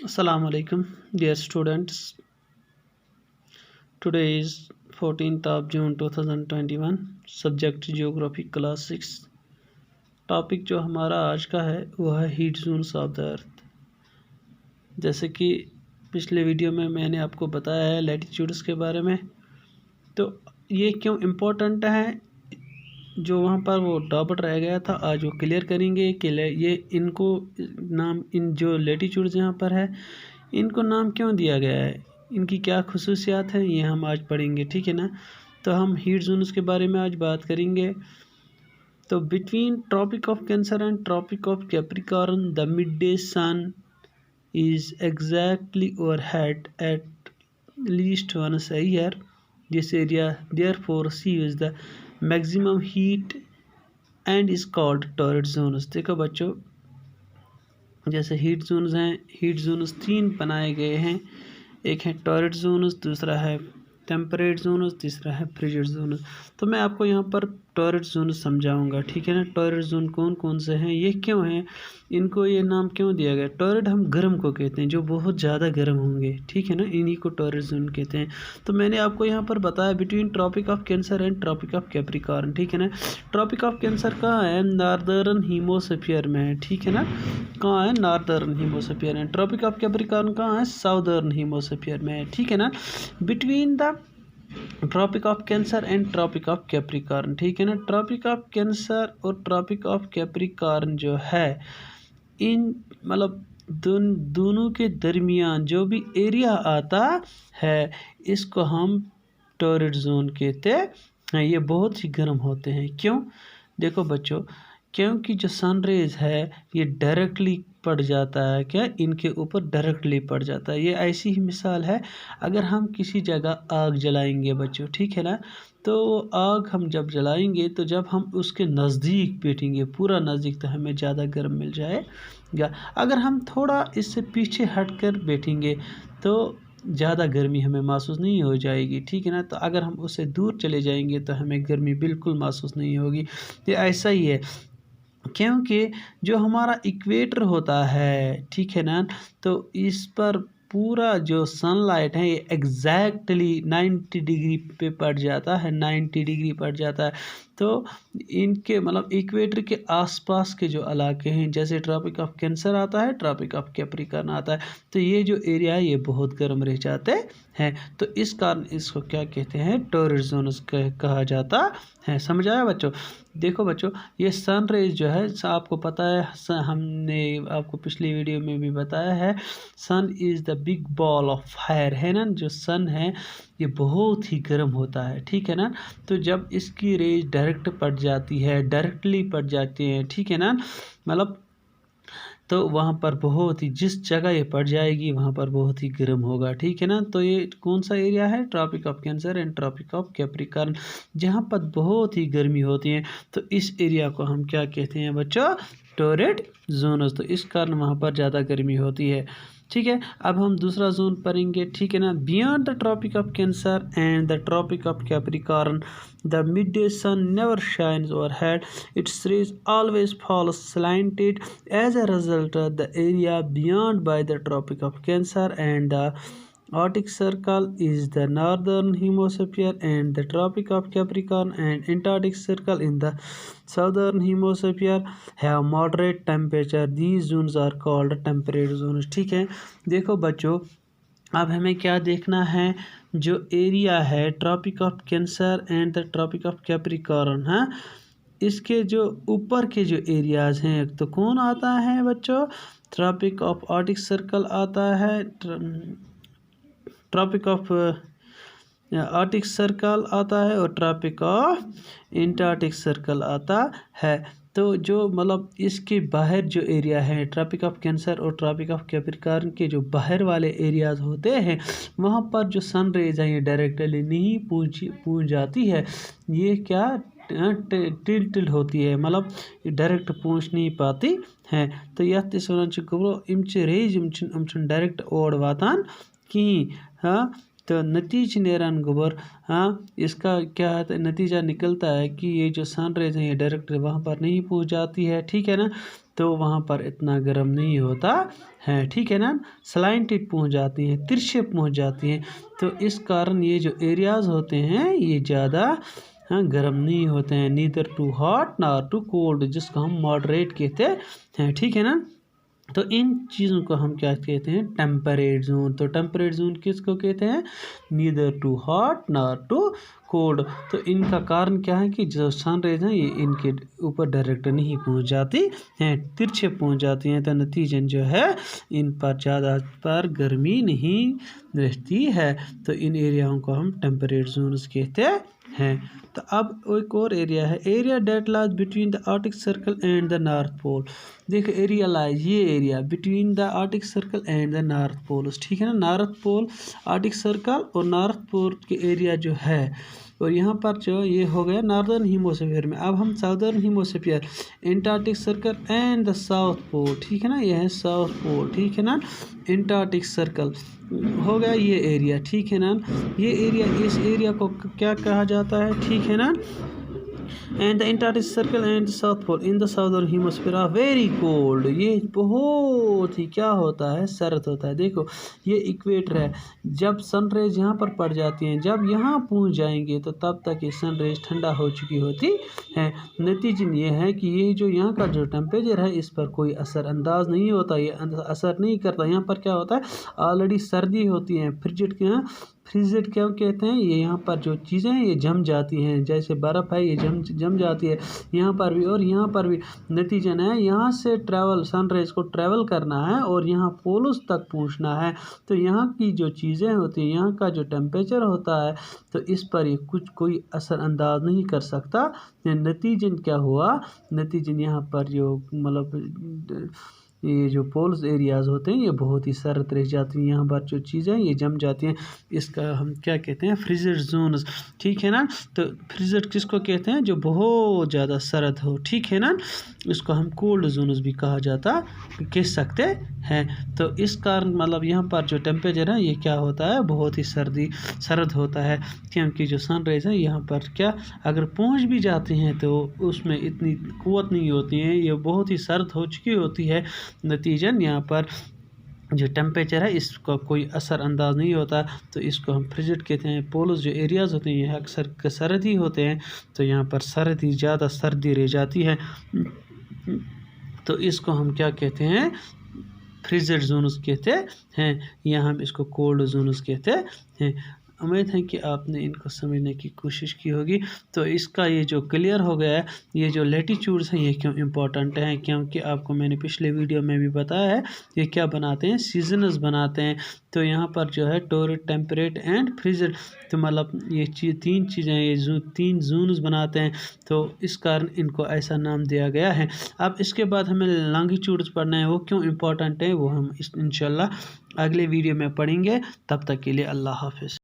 Assalamu alaikum, dear students. Today is 14th of June 2021. Subject Geography Class 6. Topic जो हमारा आज का है वह है heat zones of the earth. जैसे कि पिछले वीडियो में मैंने आपको बताया है लैटिट्यूड्स के बारे में, तो ये क्यों इम्पोर्टेंट है, जो वहाँ पर वो डाउट रह गया था आज वो क्लियर करेंगे कि ये इनको नाम, इन जो लैटिट्यूड्स यहाँ पर है इनको नाम क्यों दिया गया है, इनकी क्या खसूसियात हैं, ये हम आज पढ़ेंगे। ठीक है ना। तो हम हीट जोन्स के बारे में आज बात करेंगे। तो between Tropic of Cancer and Tropic of Capricorn the mid day sun is exactly overhead at least once a year. This area therefore receives the maximum heat and is called torrid zones। देखो बच्चों, जैसे heat zones हैं, heat zones 3 बनाए गए हैं। एक है torrid Jones, दूसरा है टेम्परेट जोन्स, तीसरा है फ्रिजिड जोन्स। तो मैं आपको यहाँ पर टॉरिड जोन समझाऊंगा। ठीक है ना। टॉरिड जोन कौन कौन से हैं, ये क्यों हैं, इनको ये नाम क्यों दिया गया। टॉरिड हम गर्म को कहते हैं, जो बहुत ज़्यादा गर्म होंगे। ठीक है ना, इन्हीं को टॉरिड जोन कहते हैं। तो मैंने आपको यहाँ पर बताया between Tropic of Cancer and Tropic of Capricorn. ठीक है ना। ट्रॉपिक ऑफ कैंसर कहाँ है, नॉर्दर्न हीमोस्फीयर में है। ठीक है ना, कहाँ है, नॉर्दर्न हीमोस्फीयर में। ट्रॉपिक ऑफ कैप्रिकॉर्न कहाँ है, साउदर्न हीमोस्फीयर में है। ठीक है ना। Between the Tropic of Cancer and Tropic of Capricorn. ठीक है ना। ट्रॉपिक ऑफ कैंसर और ट्रॉपिक ऑफ कैप्रिकॉर्न जो है, इन मतलब दोनों के दरमियान जो भी एरिया आता है इसको हम टॉरिड जोन कहते हैं। ये बहुत ही गर्म होते हैं। क्यों, देखो बच्चों, क्योंकि जो सन रेज है ये डायरेक्टली पड़ जाता है, क्या इनके ऊपर डायरेक्टली पड़ जाता है। ये ऐसी ही मिसाल है, अगर हम किसी जगह आग जलाएंगे बच्चों, ठीक है ना, तो आग हम जब जलाएंगे तो जब हम उसके नज़दीक बैठेंगे, पूरा नज़दीक, तो हमें ज़्यादा गर्म मिल जाएगा। अगर हम थोड़ा इससे पीछे हट कर बैठेंगे तो ज़्यादा गर्मी हमें महसूस नहीं हो जाएगी। ठीक है ना। तो अगर हम उससे दूर चले जाएंगे तो हमें गर्मी बिल्कुल महसूस नहीं होगी। ये ऐसा ही है, क्योंकि जो हमारा इक्वेटर होता है, ठीक है ना, तो इस पर पूरा जो सनलाइट है ये एग्जैक्टली 90 डिग्री पे पड़ जाता है, 90 डिग्री पड़ जाता है। तो इनके मतलब इक्वेटर के आसपास के जो इलाके हैं, जैसे ट्रॉपिक ऑफ कैंसर आता है, ट्रॉपिक ऑफ कैप्रिकॉर्न आता है, तो ये जो एरिया है ये बहुत गर्म रह जाते हैं। तो इस कारण इसको क्या कहते हैं, टॉरिड जोन्स कहा जाता है। समझ आया बच्चों। देखो बच्चों, ये सन रेज जो है, आपको पता है, हमने आपको पिछली वीडियो में भी बताया है, sun is the big ball of fire, है ना। जो सन है ये बहुत ही गर्म होता है। ठीक है ना। तो जब इसकी रेज डायरेक्ट पड़ जाती है, डायरेक्टली पड़ जाती है, ठीक है ना, मतलब तो वहाँ पर बहुत ही, जिस जगह ये पड़ जाएगी वहाँ पर बहुत ही गर्म होगा। ठीक है ना। तो ये कौन सा एरिया है, Tropic of Cancer and Tropic of Capricorn, जहाँ पर बहुत ही गर्मी होती है। तो इस एरिया को हम क्या कहते हैं बच्चों, टॉरिड जोन्स। तो इस कारण वहाँ पर ज़्यादा गर्मी होती है। ठीक है। अब हम दूसरा जोन पढ़ेंगे। ठीक है ना। Beyond the Tropic of Cancer and the Tropic of Capricorn the mid day sun never shines overhead, its rays always falls slanted. As a result, the area beyond by the Tropic of Cancer and the Arctic Circle is the northern hemisphere, and the Tropic of Capricorn and Antarctic Circle in the southern hemisphere have moderate temperature. These zones are called temperate zones। ठीक है। देखो बच्चों, अब हमें क्या देखना है, जो एरिया है Tropic of Cancer and the Tropic of Capricorn, हाँ, इसके जो ऊपर के जो एरियाज हैं, तो कौन आता है बच्चों, ट्रॉपिक ऑफ आर्टिक सर्कल आता है, ट्रॉपिक ऑफ आर्टिक सर्कल आता है, और ट्रॉपिक ऑफ एंटार्क्टिक सर्कल आता है। तो जो मतलब इसके बाहर जो एरिया है, ट्रॉपिक ऑफ कैंसर और ट्रॉपिक ऑफ कैप्रिकॉर्न के जो बाहर वाले एरियाज होते हैं, वहाँ पर जो सन रेज है ये डायरेक्टली नहीं पहुँच जाती है। ये क्या टिल्ट होती है, मतलब डायरेक्ट पहुँच नहीं पाती हैं। तो यह वन गुब्रो इम रेज इम डायरेक्ट ओर वातान कहीं, हाँ, तो नतीज नेरान गोबर, हाँ, इसका क्या है, तो नतीजा निकलता है कि ये जो सन रेज है ये डायरेक्ट वहाँ पर नहीं पहुँच जाती है। ठीक है ना। तो वहाँ पर इतना गर्म नहीं होता है, ठीक है ना। स्लाइंटेड पहुँच जाती हैं, तिरछे पहुँच जाती हैं, तो इस कारण ये जो एरियाज़ होते हैं ये ज़्यादा गर्म नहीं होते हैं, neither too hot nor too cold, जिसको हम मॉडरेट कहते हैं, ठीक है ना। तो इन चीज़ों को हम क्या कहते हैं, टेम्परेट जोन। तो टेम्परेट जोन किसको कहते हैं, neither too hot nor too cold. तो इनका कारण क्या है कि जो सन रेज हैं ये इनके ऊपर डायरेक्ट नहीं पहुंच जाती हैं, तिरछे पहुंच जाती हैं, तो नतीजन जो है इन पर ज़्यादा पर गर्मी नहीं रहती है। तो इन एरियाओं को हम टेम्परेट जोन्स कहते हैं। तो अब एक और एरिया है, area that lies between the Arctic Circle and the North Pole. देखो एरिया लाइज, ये area between the Arctic Circle and the North Pole, ठीक है ना। नॉर्थ पोल, आर्टिक सर्कल और नॉर्थ पोल के एरिया जो है, और यहाँ पर जो ये हो गया नॉर्दर्न हीमोस्फीयर में। अब हम southern hemisphere, Antarctic circle and the south pole, ठीक है ना, ये है साउथ पोल, ठीक है ना। एंटार्क्टिक सर्कल हो गया ये एरिया, ठीक है ना। ये एरिया, इस एरिया को क्या कहा जाता है, ठीक है ना। And the Antarctic circle and South Pole in the southern hemisphere are very cold. ये बहुत ही क्या होता है, सर्द होता है। देखो ये इक्वेटर है, जब सन रेज यहाँ पर पड़ जाती हैं, जब यहाँ पहुँच जाएंगे तो तब तक ये सन रेज ठंडा हो चुकी होती है। नतीजन ये है कि ये जो यहाँ का जो टेम्परेचर है इस पर कोई असर अंदाज नहीं होता, ये असर नहीं करता। यहाँ पर क्या होता है, ऑलरेडी सर्दी होती है, फ्रिजिड क्यों कहते हैं, ये यहाँ पर जो चीज़ें हैं ये जम जाती हैं, जैसे बर्फ़ है ये जम जाती है यहाँ पर भी और यहाँ पर भी। नतीजन है यहाँ से ट्रैवल, सनराइज को ट्रैवल करना है और यहाँ पोल्स तक पहुँचना है, तो यहाँ की जो चीज़ें होती हैं, यहाँ का जो टेम्परेचर होता है, तो इस पर ये कोई असर अंदाज नहीं कर सकता। नतीजन क्या हुआ, नतीजन यहाँ पर जो मतलब ये जो पोल्स एरियाज़ होते हैं ये बहुत ही सर्द रह जाती हैं, यहाँ पर जो चीज़ें ये जम जाती हैं, इसका हम क्या कहते हैं, फ्रिजिड जोन्स, ठीक है ना। तो फ्रिजिड किसको कहते हैं, जो बहुत ज़्यादा सर्द हो, ठीक है ना। इसको हम कोल्ड जोन्स भी कह सकते हैं। तो इस कारण मतलब यहाँ पर जो टेम्परेचर है ये क्या होता है, बहुत ही सर्द होता है, क्योंकि जो सनराइज है यहाँ पर क्या अगर पहुँच भी जाती हैं तो उसमें इतनी क़ुव्वत नहीं होती है, ये बहुत ही सर्द हो चुकी होती है। नतीजन यहाँ पर जो टेम्परेचर है इसका कोई असर अंदाज नहीं होता, तो इसको हम फ्रिजिड कहते हैं। पोल्स जो एरियाज़ होते हैं ये अक्सर सर्द ही होते हैं, तो यहाँ पर ज़्यादा सर्दी रह जाती है, तो इसको हम क्या कहते हैं, फ्रिजिड जोन्स कहते हैं, या हम इसको कोल्ड जोन्स कहते हैं। उम्मीद है कि आपने इनको समझने की कोशिश की होगी। तो इसका ये जो क्लियर हो गया है, ये जो लैटिट्यूड्स हैं ये क्यों इम्पोर्टेंट हैं, क्योंकि आपको मैंने पिछले वीडियो में भी बताया है ये क्या बनाते हैं, सीजनस बनाते हैं। तो यहाँ पर जो है टोरिड, टेम्परेट एंड फ्रिजिड, तो मतलब ये तीन चीज़ें, ये तीन जोन्स बनाते हैं, तो इस कारण इनको ऐसा नाम दिया गया है। अब इसके बाद हमें लॉन्गिट्यूड्स पढ़ना है, वो क्यों इम्पोर्टेंट है वो हम इंशाल्लाह अगले वीडियो में पढ़ेंगे। तब तक के लिए अल्लाह हाफिज़।